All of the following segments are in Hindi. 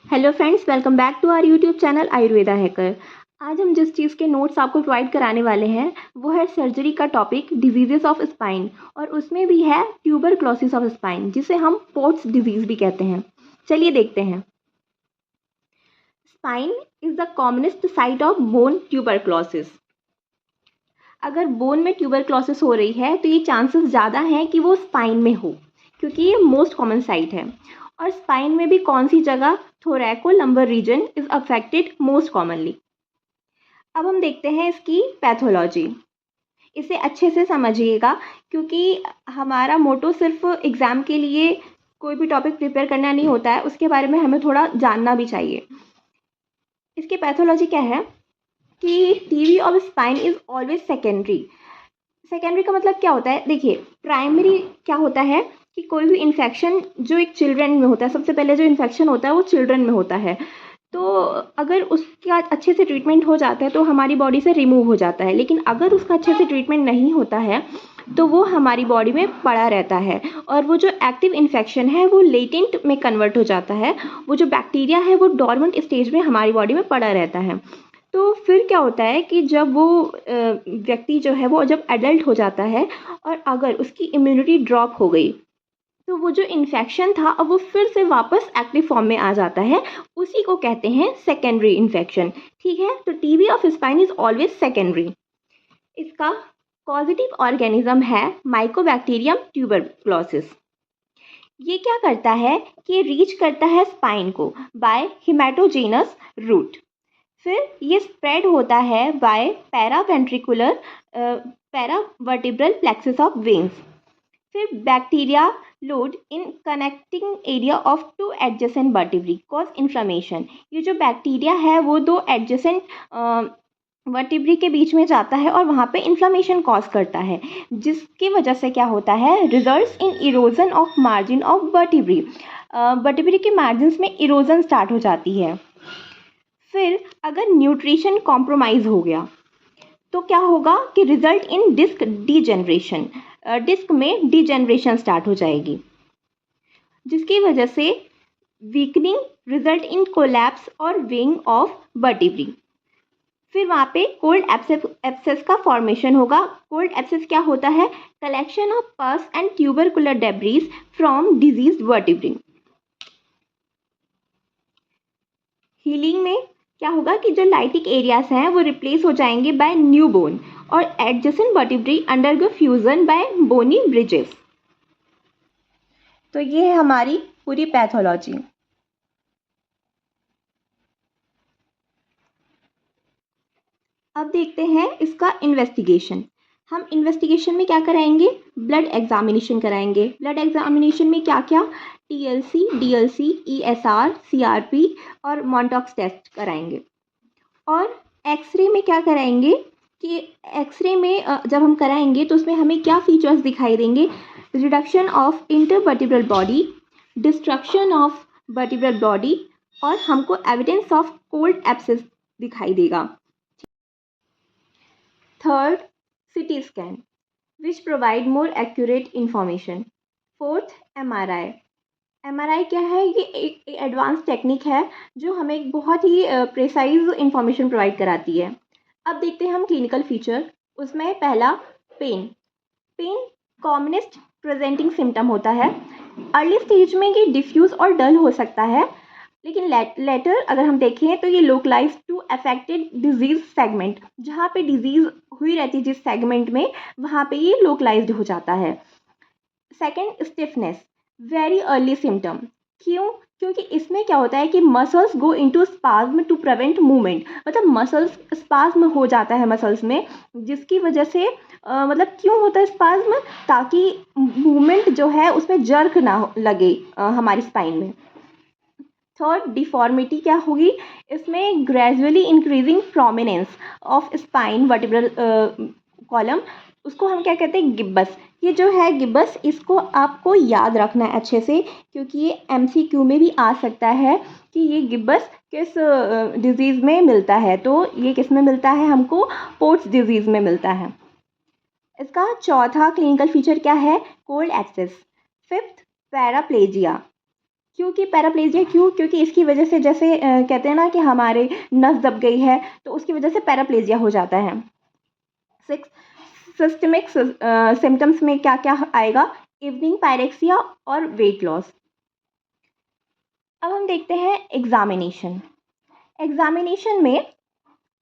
Hello friends, welcome back to our YouTube channel Ayurveda hacker. आज हम जिस चीज़ के नोट्स आपको प्रोवाइड कराने वाले हैं वो है सर्जरी का टॉपिक डिजीजेस ऑफ स्पाइन, और उसमें भी है ट्यूबरक्लोसिस ऑफ स्पाइन, जिसे हम पोट्स डिजीज़ भी कहते हैं। चलिए देखते हैं। Spine is the commonest site of bone tuberculosis. अगर बोन में ट्यूबरक्लोसिस हो रही है तो ये चांसेस ज़्यादा हैं कि वो स्पाइन में हो, क्योंकि ये मोस्ट कॉमन साइट है। और स्पाइन में भी कौन सी जगह? Thoracolumbar region is affected most commonly. अब हम देखते हैं इसकी पैथोलॉजी। इसे अच्छे से समझिएगा, क्योंकि हमारा मोटो सिर्फ एग्ज़ाम के लिए कोई भी टॉपिक प्रिपेयर करना नहीं होता है, उसके बारे में हमें थोड़ा जानना भी चाहिए। इसकी पैथोलॉजी क्या है कि TB of spine is always secondary. Secondary का मतलब क्या होता है? देखिए, प्राइमरी क्या होता है कि कोई भी इन्फेक्शन जो एक चिल्ड्रन में होता है, सबसे पहले जो इन्फेक्शन होता है वो चिल्ड्रन में होता है, तो अगर उसका अच्छे से ट्रीटमेंट हो जाता है तो हमारी बॉडी से रिमूव हो जाता है। लेकिन अगर उसका अच्छे से ट्रीटमेंट नहीं होता है तो वो हमारी बॉडी में पड़ा रहता है, और वो जो एक्टिव इन्फेक्शन है वो लेटेंट में कन्वर्ट हो जाता है। वो जो बैक्टीरिया है वो डॉर्मेंट स्टेज में हमारी बॉडी में पड़ा रहता है। तो फिर क्या होता है कि जब वो व्यक्ति जो है वो जब एडल्ट हो जाता है और अगर उसकी इम्यूनिटी ड्रॉप हो गई तो वो जो इन्फेक्शन था अब वो फिर से वापस एक्टिव फॉर्म में आ जाता है। उसी को कहते हैं सेकेंडरी इन्फेक्शन। ठीक है, तो TB of spine is always secondary. इसका पॉजिटिव ऑर्गेनिज्म है माइकोबैक्टीरियम ट्यूबरक्लोसिस। ये क्या करता है कि रीच करता है स्पाइन को बाय हिमेटोजेनस रूट। फिर ये स्प्रेड होता है बाय पैरावर्टिब्रल प्लेक्सस ऑफ वेन्स। फिर bacteria load in connecting area of two adjacent vertebrae cause inflammation. ये जो बैक्टीरिया है वो दो एडजेसेंट वर्टिब्री के बीच में जाता है और वहाँ पे इन्फ्लेमेशन कॉज करता है, जिसकी वजह से क्या होता है? Results in erosion of margin of vertebrae. Vertebrae के मार्जिन में इरोजन स्टार्ट हो जाती है। फिर अगर न्यूट्रिशन कॉम्प्रोमाइज़ हो गया तो क्या होगा कि result in disc degeneration. Disc में डीजेनरेशन स्टार्ट हो जाएगी, जिसकी वजह से वीकनिंग रिजल्ट इन कोलैप्स और विंग ऑफ वर्टिब्री। फिर वहाँ पे कोल्ड एब्सेस का फॉर्मेशन होगा। कोल्ड एब्सेस क्या होता है? Collection of pus and tubercular debris from diseased vertebrae. Healing में क्या होगा कि जो लाइटिक एरियाज हैं वो रिप्लेस हो जाएंगे बाय न्यू बोन, और adjacent vertebrae undergo fusion by bony bridges. तो ये है हमारी पूरी पैथोलॉजी। अब देखते हैं इसका इन्वेस्टिगेशन। हम इन्वेस्टिगेशन में क्या कराएंगे? ब्लड एग्जामिनेशन कराएंगे। ब्लड एग्जामिनेशन में क्या क्या? टीएलसी, डीएलसी, ईएसआर, सीआरपी और मॉन्टॉक्स टेस्ट कराएंगे। और एक्सरे में क्या कराएंगे कि एक्सरे में जब हम कराएंगे तो उसमें हमें क्या फीचर्स दिखाई देंगे? Reduction of intervertebral body, destruction of vertebral body, और हमको एविडेंस ऑफ कोल्ड एब्सेस दिखाई देगा। Third, CT scan, which provide more accurate information. Fourth, MRI। MRI क्या है? ये एक एडवांस टेक्निक है जो हमें एक बहुत ही प्रिसाइज इंफॉर्मेशन प्रोवाइड कराती है। अब देखते हैं हम क्लिनिकल फीचर। उसमें पहला, pain. Pain commonest presenting symptom होता है। अर्ली स्टेज में ये डिफ्यूज और डल हो सकता है, लेकिन लेटर अगर हम देखें तो ये localize to affected disease segment. जहाँ पे डिजीज हुई रहती है जिस सेगमेंट में, वहाँ पे ये लोकलाइज्ड हो जाता है। Second, stiffness, very early symptom. क्यों? क्योंकि इसमें क्या होता है कि muscles go into spasm to prevent movement. मतलब मसल्स स्पाज्म हो जाता है मसल्स में, जिसकी वजह से मतलब क्यों होता है स्पाज्म? ताकि मूवमेंट जो है उसमें जर्क ना लगे हमारी स्पाइन में। थर्ड, डिफॉर्मिटी क्या होगी? इसमें gradually increasing prominence of spine vertebral column. उसको हम क्या कहते हैं? गिब्बस। ये जो है गिब्बस, इसको आपको याद रखना है अच्छे से, क्योंकि ये MCQ में भी आ सकता है कि ये गिब्बस किस डिजीज़ में मिलता है। तो ये किस में मिलता है? हमको पोर्ट्स डिजीज़ में मिलता है। इसका चौथा क्लिनिकल फीचर क्या है? Cold abscess. Fifth, paraplegia. क्योंकि पैराप्लेजिया क्यों? क्योंकि इसकी वजह से जैसे कहते हैं ना कि हमारे नस दब गई है, तो उसकी वजह से पैराप्लेजिया हो जाता है। 6 सिस्टमिक सिम्टम्स में क्या क्या आएगा? इवनिंग पायरेक्सिया और वेट लॉस। अब हम देखते हैं एग्जामिनेशन। एग्जामिनेशन में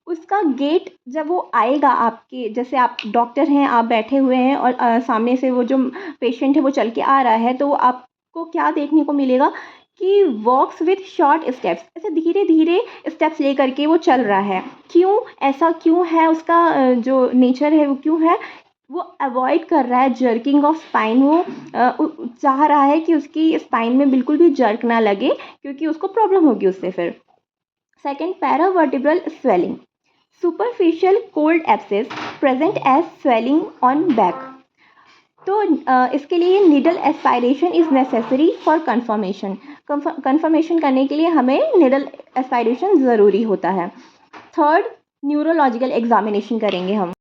उसका गेट जब वो आएगा, आपके जैसे आप डॉक्टर हैं, आप बैठे हुए हैं और सामने से वो जो पेशेंट है वो चल के आ रहा है, तो आपको क्या देखने को मिलेगा कि वॉक्स विथ शॉर्ट स्टेप्स, ऐसे धीरे धीरे स्टेप्स ले करके वो चल रहा है। क्यों? ऐसा क्यों है? उसका जो नेचर है वो क्यों है? वो अवॉइड कर रहा है जर्किंग ऑफ स्पाइन। वो चाह रहा है कि उसकी स्पाइन में बिल्कुल भी जर्क ना लगे, क्योंकि उसको प्रॉब्लम होगी उससे फिर। Second, paravertebral swelling. Superficial cold abscess present as swelling on back. तो इसके लिए needle aspiration is necessary for confirmation. Confirmation करने के लिए हमें निडल एस्पायरेशन ज़रूरी होता है। थर्ड, न्यूरोलॉजिकल एग्जामिनेशन करेंगे हम।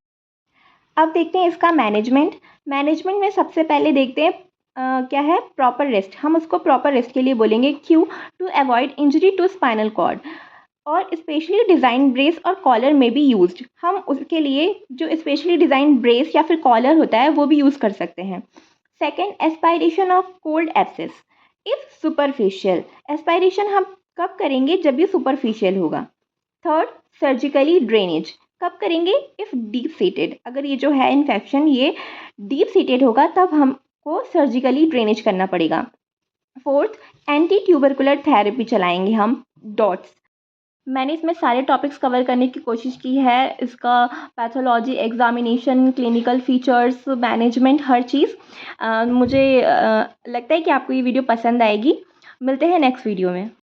अब देखते हैं इसका मैनेजमेंट। मैनेजमेंट में सबसे पहले देखते हैं क्या है? Proper rest. हम उसको प्रॉपर रेस्ट के लिए बोलेंगे। क्यों? To avoid injury to spinal cord, और स्पेशली डिज़ाइन ब्रेस और कॉलर में भी यूज्ड। हम उसके लिए जो स्पेशली डिज़ाइन ब्रेस या फिर कॉलर होता है वो भी यूज़ कर सकते हैं। Second, aspiration of cold abscess if superficial. Aspiration हम कब करेंगे? जब ये सुपरफिशियल होगा। थर्ड, सर्जिकली ड्रेनेज कब करेंगे? If deep seated. अगर ये जो है इन्फेक्शन ये डीप सीटेड होगा तब हमको सर्जिकली ड्रेनेज करना पड़ेगा। फोर्थ, एंटी ट्यूबरकुलर थेरेपी चलाएंगे हम, डॉट्स। मैंने इसमें सारे टॉपिक्स कवर करने की कोशिश की है। इसका pathology, examination, clinical features, management, हर चीज़। मुझे लगता है कि आपको ये वीडियो पसंद आएगी। मिलते हैं नेक्स्ट वीडियो में।